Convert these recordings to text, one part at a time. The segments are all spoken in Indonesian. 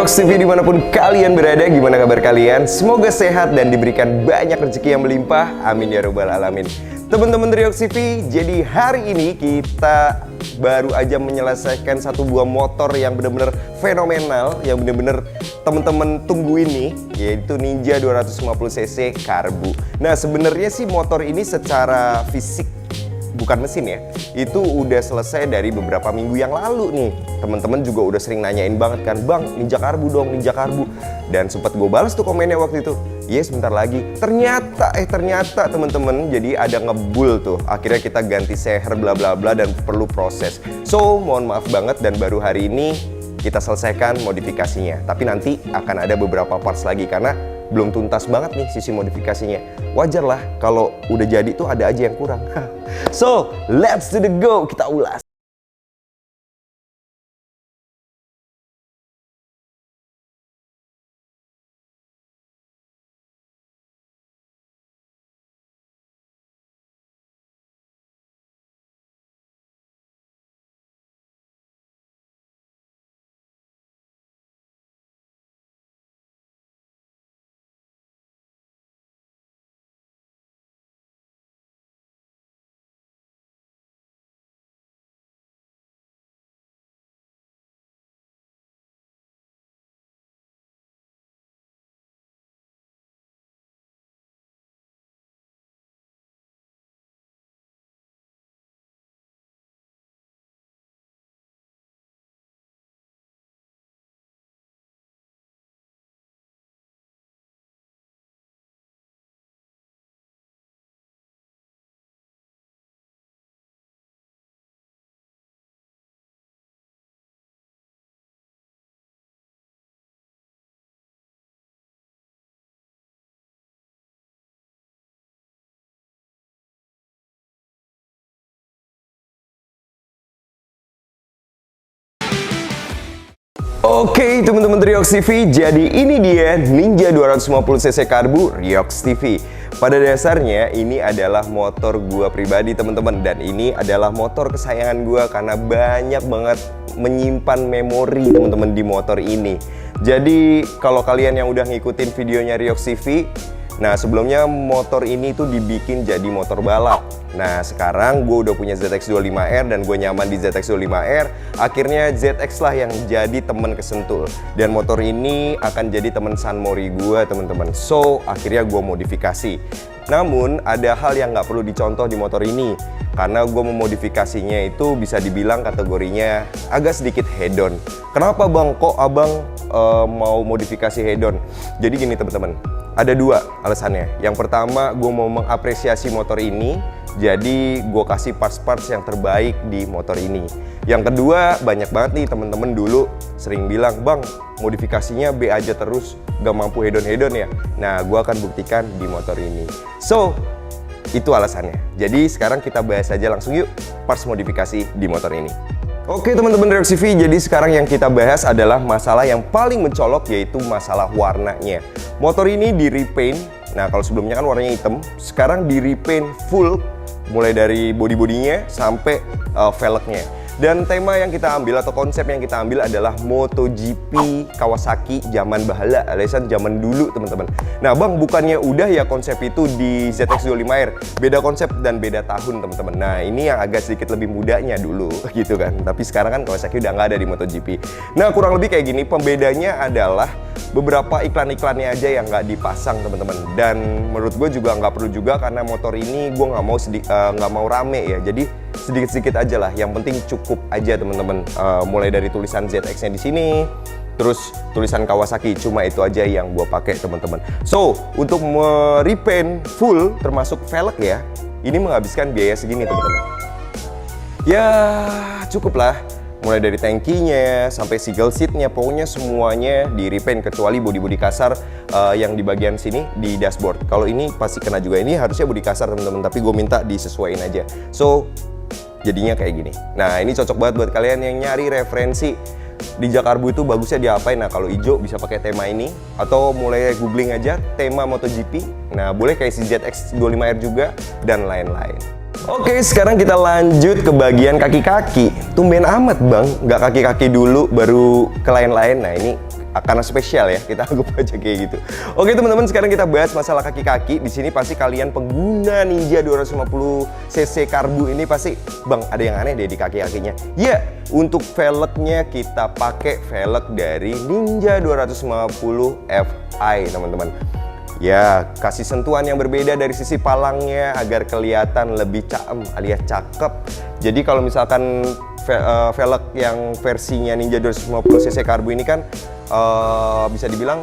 Riox TV dimanapun kalian berada, gimana kabar kalian? Semoga sehat dan diberikan banyak rezeki yang melimpah, amin ya robbal alamin. Teman-teman Riox TV, jadi hari ini kita baru aja menyelesaikan satu buah motor yang benar-benar fenomenal, yang benar-benar teman-teman tungguin nih, yaitu Ninja 250cc Karbu. Nah, sebenarnya sih motor ini secara fisik, bukan mesin ya, itu udah selesai dari beberapa minggu yang lalu nih. Teman-teman juga udah sering nanyain banget kan, Bang, Ninja Karbu dong, Ninja Karbu. Dan sempat gue balas tuh komennya waktu itu. Yes, sebentar lagi. Ternyata teman-teman, jadi ada ngebul tuh. Akhirnya kita ganti seher bla bla bla dan perlu proses. So, mohon maaf banget dan baru hari ini kita selesaikan modifikasinya. Tapi nanti akan ada beberapa parts lagi karena belum tuntas banget nih sisi modifikasinya. Wajar lah kalau udah jadi tuh ada aja yang kurang. So, let's do the go, kita ulas. Oke teman-teman Riox TV, jadi ini dia Ninja 250cc Karbu Riox TV. Pada dasarnya ini adalah motor gua pribadi teman-teman, dan ini adalah motor kesayangan gua karena banyak banget menyimpan memori teman-teman di motor ini. Jadi kalau kalian yang udah ngikutin videonya Riox TV, nah sebelumnya motor ini tuh dibikin jadi motor balap. Nah sekarang gue udah punya ZX25R dan gue nyaman di ZX25R. Akhirnya ZX lah yang jadi temen kesentul. Dan motor ini akan jadi temen San Mori gue teman-teman. So akhirnya gue modifikasi. Namun ada hal yang nggak perlu dicontoh di motor ini, karena gue memodifikasinya itu bisa dibilang kategorinya agak sedikit hedon. Kenapa bang? Kok abang mau modifikasi hedon? Jadi gini teman-teman, ada dua alasannya. Yang pertama, gue mau mengapresiasi motor ini, jadi gue kasih parts-parts yang terbaik di motor ini. Yang kedua, banyak banget nih temen-temen dulu sering bilang, Bang, modifikasinya B aja terus, gak mampu hedon-hedon ya. Nah, gue akan buktikan di motor ini. So, itu alasannya. Jadi sekarang kita bahas aja langsung yuk parts modifikasi di motor ini. Oke teman-teman Riox TV, jadi sekarang yang kita bahas adalah masalah yang paling mencolok, yaitu masalah warnanya. Motor ini di repaint. Nah kalau sebelumnya kan warnanya hitam, sekarang di repaint full, mulai dari body-bodinya sampai velgnya. Dan tema yang kita ambil atau konsep yang kita ambil adalah MotoGP Kawasaki zaman bahala, aliasan zaman dulu teman-teman. Nah bang, bukannya udah ya konsep itu di ZX25R? Beda konsep dan beda tahun teman-teman. Nah ini yang agak sedikit lebih mudanya dulu gitu kan. Tapi sekarang kan Kawasaki udah nggak ada di MotoGP. Nah kurang lebih kayak gini, pembedanya adalah beberapa iklan-iklannya aja yang nggak dipasang teman-teman. Dan menurut gue juga nggak perlu juga, karena motor ini gue nggak mau rame ya. Jadi sedikit-sedikit aja lah, yang penting cukup aja teman-teman. Mulai dari tulisan ZX-nya di sini, terus tulisan Kawasaki, cuma itu aja yang gue pakai teman-teman. So untuk merepaint full termasuk velg ya, ini menghabiskan biaya segini teman-teman. Ya cukup lah, mulai dari tankinya sampai single seatnya, pokoknya semuanya di repaint kecuali bodi-bodi kasar yang di bagian sini di dashboard. Kalau ini pasti kena juga, ini harusnya bodi kasar teman-teman, tapi gue minta disesuaiin aja. So jadinya kayak gini. Nah ini cocok banget buat kalian yang nyari referensi Ninja Karbu itu bagusnya diapain. Nah kalau hijau bisa pakai tema ini, atau mulai googling aja tema MotoGP. Nah boleh kayak si ZX25R juga dan lain-lain. Oke, sekarang kita lanjut ke bagian kaki-kaki. Tumben amat bang, nggak kaki-kaki dulu baru ke lain-lain. Nah ini karena spesial ya, kita anggap aja kayak gitu. Oke teman-teman, sekarang kita bahas masalah kaki-kaki. Di sini pasti kalian pengguna Ninja 250cc karbu ini pasti, bang ada yang aneh deh di kaki-kakinya. Ya, untuk velgnya kita pakai velg dari Ninja 250 Fi teman-teman. Ya, kasih sentuhan yang berbeda dari sisi palangnya agar kelihatan lebih caem alias cakep. Jadi kalau misalkan velg yang versinya Ninja 250cc karbu ini kan bisa dibilang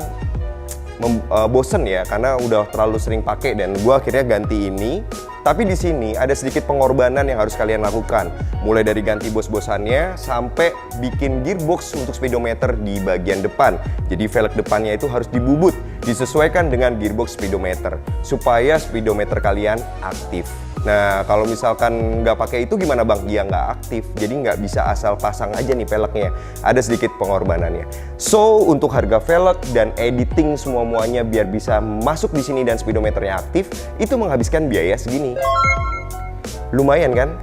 bosen ya, karena udah terlalu sering pakai dan gua akhirnya ganti ini. Tapi di sini ada sedikit pengorbanan yang harus kalian lakukan, mulai dari ganti bos-bosannya sampai bikin gearbox untuk speedometer di bagian depan. Jadi velg depannya itu harus dibubut, disesuaikan dengan gearbox speedometer supaya speedometer kalian aktif. Nah, kalau misalkan nggak pakai itu gimana bang? Ya nggak aktif, jadi nggak bisa asal pasang aja nih velgnya. Ada sedikit pengorbanannya. So, untuk harga velg dan editing semua-muanya biar bisa masuk di sini dan speedometernya aktif, itu menghabiskan biaya segini. Lumayan kan?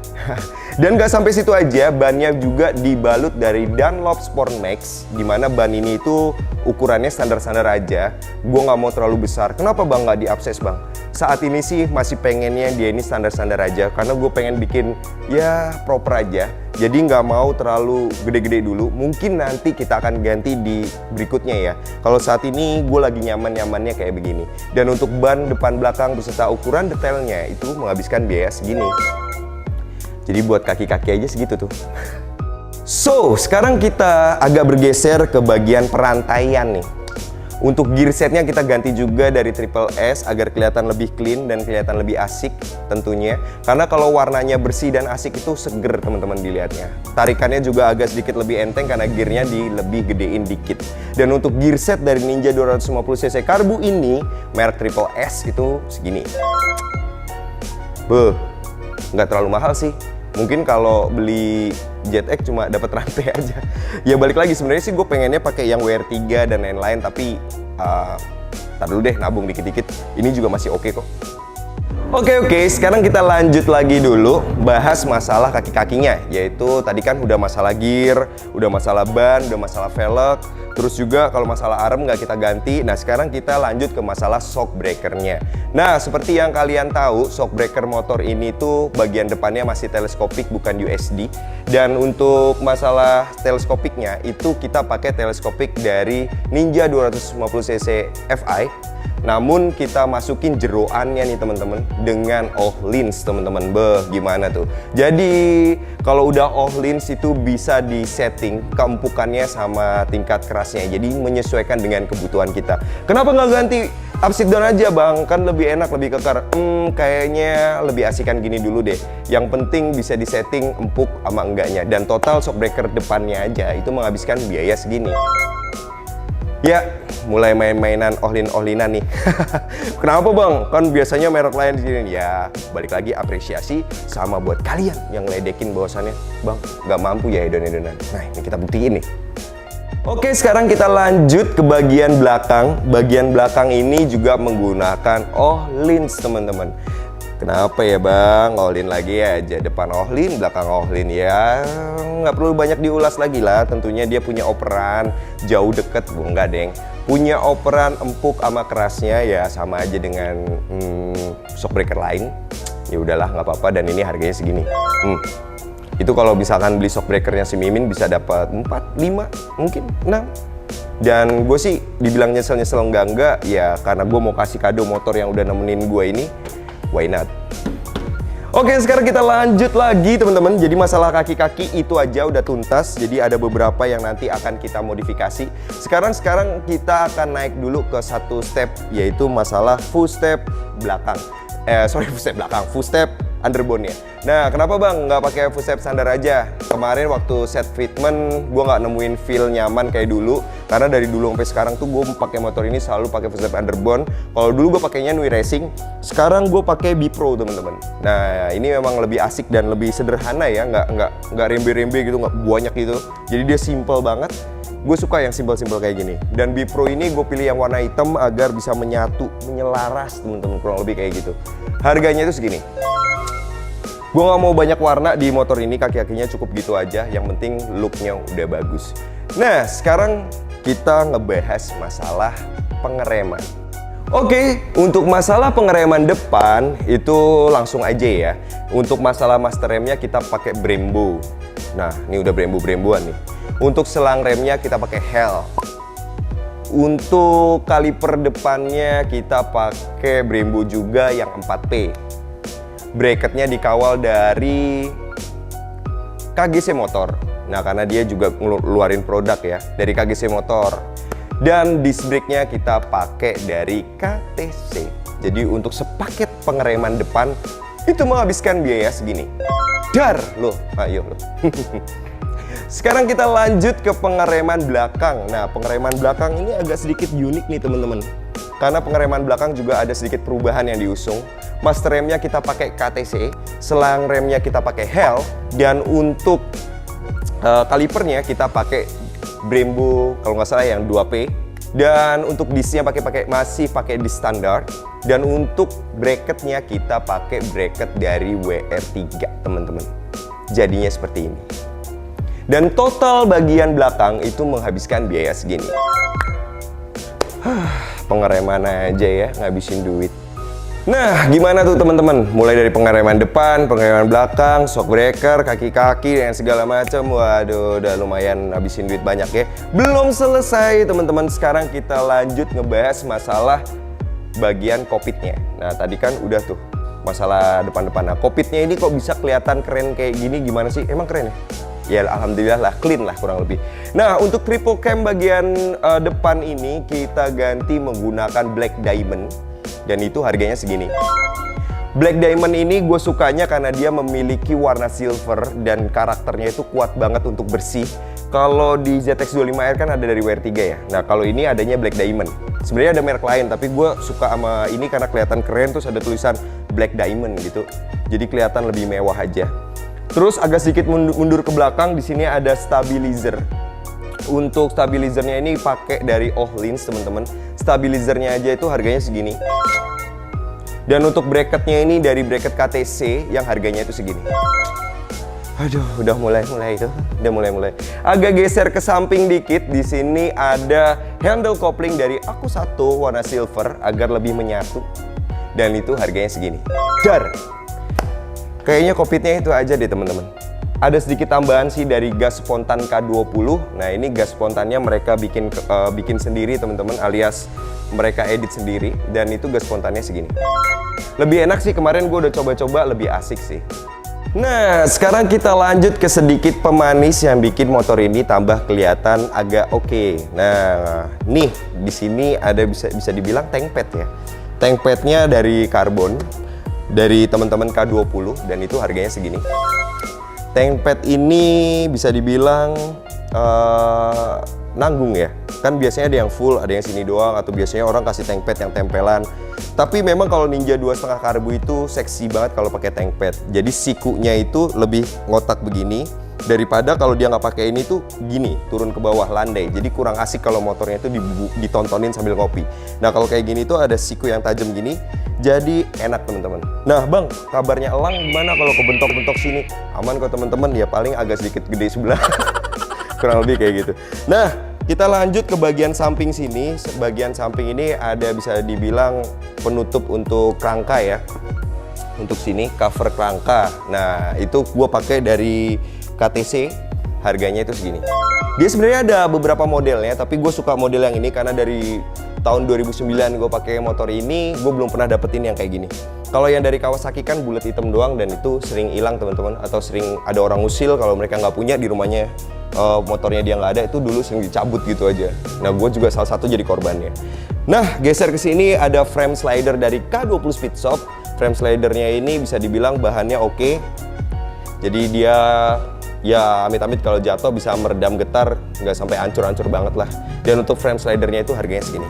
Dan nggak sampai situ aja, bannya juga dibalut dari Dunlop Sport Max, dimana ban ini itu ukurannya standar-standar aja. Gue nggak mau terlalu besar. Kenapa bang nggak di-upsize bang? Saat ini sih masih pengennya dia ini standar-standar aja, karena gue pengen bikin ya proper aja. Jadi nggak mau terlalu gede-gede dulu. Mungkin nanti kita akan ganti di berikutnya ya. Kalau saat ini gue lagi nyaman-nyamannya kayak begini. Dan untuk ban depan belakang beserta ukuran detailnya itu menghabiskan biaya segini. Jadi buat kaki-kaki aja segitu tuh. So, sekarang kita agak bergeser ke bagian perantaian nih. Untuk gear setnya kita ganti juga dari Triple S agar kelihatan lebih clean dan kelihatan lebih asik tentunya. Karena kalau warnanya bersih dan asik itu seger teman-teman dilihatnya. Tarikannya juga agak sedikit lebih enteng karena gearnya lebih gedein dikit. Dan untuk gear set dari Ninja 250cc karbu ini, merek Triple S itu segini. Beuh, nggak terlalu mahal sih. Mungkin kalau beli ZX cuma dapat rantai aja. Ya balik lagi, sebenarnya sih gue pengennya pakai yang WR3 dan lain-lain, tapi tar dulu deh, nabung dikit-dikit. Ini juga masih oke kok. Oke, sekarang kita lanjut lagi dulu bahas masalah kaki-kakinya. Yaitu tadi kan udah masalah gear, udah masalah ban, udah masalah velg. Terus juga kalau masalah arm nggak kita ganti. Nah sekarang kita lanjut ke masalah shock breakernya. Nah seperti yang kalian tahu, shock breaker motor ini tuh bagian depannya masih teleskopik bukan USD. Dan untuk masalah teleskopiknya itu kita pakai teleskopik dari Ninja 250cc Fi. Namun kita masukin jeroannya nih teman-teman dengan Öhlins teman-teman. Gimana tuh? Jadi kalau udah Öhlins itu bisa disetting keempukannya sama tingkat kerasnya. Jadi menyesuaikan dengan kebutuhan kita. Kenapa nggak ganti upside down aja bang? Kan lebih enak, lebih kekar. Kayaknya lebih asikan gini dulu deh. Yang penting bisa disetting empuk sama enggaknya. Dan total shock breaker depannya aja itu menghabiskan biaya segini. Ya, mulai main-mainan Öhlin-Öhlinan nih. Kenapa bang? Kan biasanya merek lain di sini. Ya, balik lagi apresiasi sama buat kalian yang ngeledekin bahwasannya, bang, nggak mampu ya hedon-hedonan. Nah, ini kita buktiin nih. Oke, sekarang kita lanjut ke bagian belakang. Bagian belakang ini juga menggunakan Öhlins teman-teman. Kenapa ya bang? Öhlin lagi aja, depan Öhlin, belakang Öhlin ya. Nggak perlu banyak diulas lagi lah. Tentunya dia punya operan jauh deket, enggak deng. Punya operan empuk sama kerasnya ya sama aja dengan shockbreaker lain. Ya udahlah nggak apa-apa dan ini harganya segini. Itu kalau misalkan beli shockbreakernya si Mimin bisa dapat 4, 5, mungkin 6. Dan gue sih dibilang nyesel-nyesel enggak ya karena gue mau kasih kado motor yang udah nemenin gue ini. Why not? Oke, sekarang kita lanjut lagi teman-teman. Jadi masalah kaki-kaki itu aja udah tuntas. Jadi ada beberapa yang nanti akan kita modifikasi. Sekarang kita akan naik dulu ke satu step, yaitu masalah full step belakang. Full step underbone-nya. Nah, kenapa bang nggak pakai full step standar aja? Kemarin waktu set fitment gue nggak nemuin feel nyaman kayak dulu. Karena dari dulu sampai sekarang tuh gue pakai motor ini selalu pakai full step underbone. Kalau dulu gue pakainya Nui Racing, sekarang gue pakai B-Pro teman-teman. Nah, ini memang lebih asik dan lebih sederhana ya, nggak rembe-rembe gitu, nggak banyak gitu. Jadi dia simple banget. Gue suka yang simpel-simpel kayak gini. Dan B-Pro ini gue pilih yang warna hitam agar bisa menyatu, menyelaras teman-teman, kurang lebih kayak gitu. Harganya itu segini. Gue gak mau banyak warna di motor ini, kaki-kakinya cukup gitu aja. Yang penting looknya udah bagus. Nah, sekarang kita ngebahas masalah pengereman. Oke, untuk masalah pengereman depan itu langsung aja ya. Untuk masalah master remnya kita pakai Brembo. Nah, ini udah Brembo-Bremboan nih. Untuk selang remnya kita pakai Hel. Untuk kaliper depannya kita pakai Brembo juga yang 4P. Bracketnya dikawal dari KGC Motor. Nah, karena dia juga ngeluarin produk ya dari KGC Motor. Dan disc brake-nya kita pakai dari KTC. Jadi untuk sepaket pengereman depan itu menghabiskan biaya segini. Dar loh, ayo loh. Sekarang kita lanjut ke pengereman belakang. Nah, pengereman belakang ini agak sedikit unik nih teman-teman. Karena pengereman belakang juga ada sedikit perubahan yang diusung. Master remnya kita pakai KTC, selang remnya kita pakai Hel, dan untuk kalipernya kita pakai Brembo kalau nggak salah yang 2P, dan untuk discnya masih pakai disc standar, dan untuk bracketnya kita pakai bracket dari WR3 teman-teman. Jadinya seperti ini. Dan total bagian belakang itu menghabiskan biaya segini. Pengereman aja ya ngabisin duit. Nah, gimana tuh teman-teman? Mulai dari pengereman depan, pengereman belakang, shock breaker, kaki-kaki, dan segala macam. Waduh, udah lumayan habisin duit banyak ya. Belum selesai teman-teman. Sekarang kita lanjut ngebahas masalah bagian kokpitnya. Nah, tadi kan udah tuh masalah depan-depan. Nah, kokpitnya ini kok bisa kelihatan keren kayak gini? Gimana sih? Emang keren ya? Ya alhamdulillah lah, clean lah kurang lebih. Nah, untuk triple cam bagian depan ini kita ganti menggunakan Black Diamond. Dan itu harganya segini. Black Diamond ini gue sukanya karena dia memiliki warna silver dan karakternya itu kuat banget untuk bersih. Kalau di ZX25R kan ada dari WR3 ya. Nah, kalau ini adanya Black Diamond. Sebenarnya ada merek lain, tapi gue suka sama ini karena kelihatan keren, terus ada tulisan Black Diamond gitu. Jadi kelihatan lebih mewah aja. Terus agak sedikit mundur ke belakang, di sini ada stabilizer. Untuk stabilizernya ini pakai dari Ohlins teman-teman. Stabilizernya aja itu harganya segini. Dan untuk bracketnya ini dari bracket KTC yang harganya itu segini. Aduh, udah mulai itu, udah mulai. Agak geser ke samping dikit. Di sini ada handle coupling dari Aku1 warna silver agar lebih menyatu. Dan itu harganya segini. Dar. Kayaknya kokpitnya itu aja deh teman-teman. Ada sedikit tambahan sih dari gas spontan K20. Nah, ini gas spontannya mereka bikin sendiri teman-teman, alias mereka edit sendiri, dan itu gas spontannya segini. Lebih enak sih, kemarin gue udah coba-coba, lebih asik sih. Nah, sekarang kita lanjut ke sedikit pemanis yang bikin motor ini tambah kelihatan agak oke. Nah, nih di sini ada bisa dibilang tank pad ya. Tank padnya dari karbon dari teman-teman K20 dan itu harganya segini. Tank pad ini bisa dibilang nanggung ya. Kan biasanya ada yang full, ada yang sini doang, atau biasanya orang kasih tank pad yang tempelan. Tapi memang kalau Ninja 2,5 karbu itu seksi banget kalau pakai tank pad. Jadi sikunya itu lebih ngotak begini daripada kalau dia nggak pakai ini tuh gini, turun ke bawah landai. Jadi kurang asik kalau motornya itu ditontonin sambil ngopi. Nah, kalau kayak gini tuh ada siku yang tajam gini. Jadi enak teman-teman. Nah bang, kabarnya elang gimana kalau kebentok-bentok sini? Aman kok teman-teman, ya paling agak sedikit gede sebelah. Kurang lebih kayak gitu. Nah, kita lanjut ke bagian samping sini. Bagian samping ini ada bisa dibilang penutup untuk kerangka ya. Untuk sini cover kerangka. Nah, itu gue pakai dari KTC. Harganya itu segini. Dia sebenarnya ada beberapa modelnya, tapi gue suka model yang ini karena dari tahun 2009 gue pakai motor ini, gue belum pernah dapetin yang kayak gini. Kalau yang dari Kawasaki kan bulat hitam doang dan itu sering hilang teman-teman, atau sering ada orang usil kalau mereka nggak punya di rumahnya, motornya dia nggak ada, itu dulu sering dicabut gitu aja. Nah, gue juga salah satu jadi korbannya. Nah, geser ke sini ada frame slider dari K20 Speedshop. Frame slidernya ini bisa dibilang bahannya oke. Jadi dia ya amit-amit kalau jatuh bisa meredam getar, nggak sampai hancur-hancur banget lah. Dan untuk frame slidernya itu harganya segini.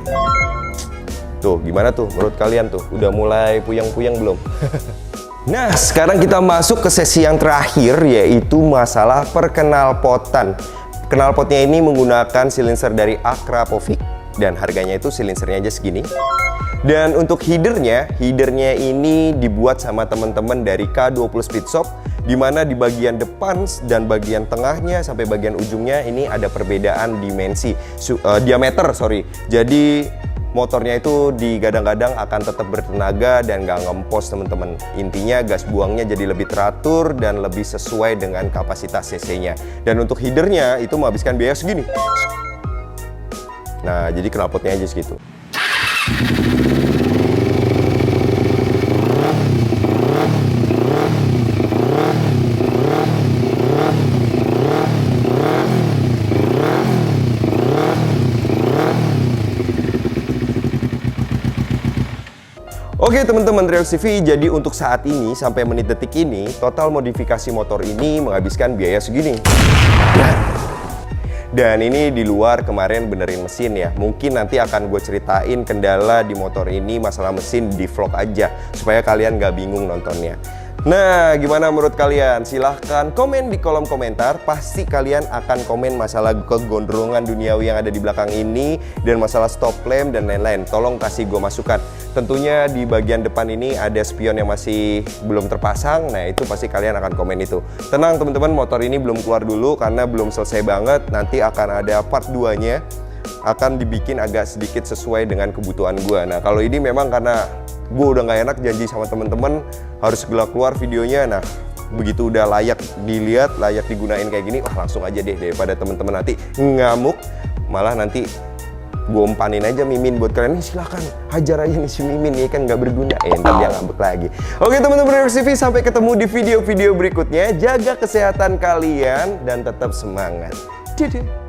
Tuh, gimana tuh menurut kalian tuh? Udah mulai puyeng-puyeng belum? Nah, sekarang kita masuk ke sesi yang terakhir, yaitu masalah perkenalpotan. Knalpotnya ini menggunakan silinser dari Akrapovic dan harganya itu silinsernya aja segini. Dan untuk headernya ini dibuat sama teman-teman dari K20 Speed Shop, dimana di bagian depan dan bagian tengahnya sampai bagian ujungnya ini ada perbedaan diameter. Jadi motornya itu digadang-gadang akan tetap bertenaga dan nggak ngempos teman-teman. Intinya gas buangnya jadi lebih teratur dan lebih sesuai dengan kapasitas cc-nya. Dan untuk headernya itu menghabiskan biaya segini. Nah, jadi knalpotnya aja segitu. Oke teman-teman Triox TV, jadi untuk saat ini sampai menit detik ini total modifikasi motor ini menghabiskan biaya segini. Dan ini di luar kemarin benerin mesin ya. Mungkin nanti akan gue ceritain kendala di motor ini masalah mesin di vlog aja supaya kalian gak bingung nontonnya. Nah, gimana menurut kalian? Silahkan komen di kolom komentar. Pasti kalian akan komen masalah kegondrongan duniawi yang ada di belakang ini dan masalah stop lamp dan lain-lain. Tolong kasih gue masukan. Tentunya di bagian depan ini ada spion yang masih belum terpasang. Nah, itu pasti kalian akan komen itu. Tenang teman-teman, motor ini belum keluar dulu karena belum selesai banget. Nanti akan ada part 2-nya. Akan dibikin agak sedikit sesuai dengan kebutuhan gue. Nah, kalau ini memang karena gue udah nggak enak janji sama temen-temen harus segera keluar videonya. Nah, begitu udah layak dilihat, layak digunain kayak gini, langsung aja deh, daripada temen-temen nanti ngamuk, malah nanti gue umpanin aja Mimin buat kalian. Nih silahkan hajar aja nih si Mimin, ini kan nggak berguna, ntar dia ngambek lagi. Oke teman-teman Triox TV, sampai ketemu di video-video berikutnya. Jaga kesehatan kalian dan tetap semangat. Dadah.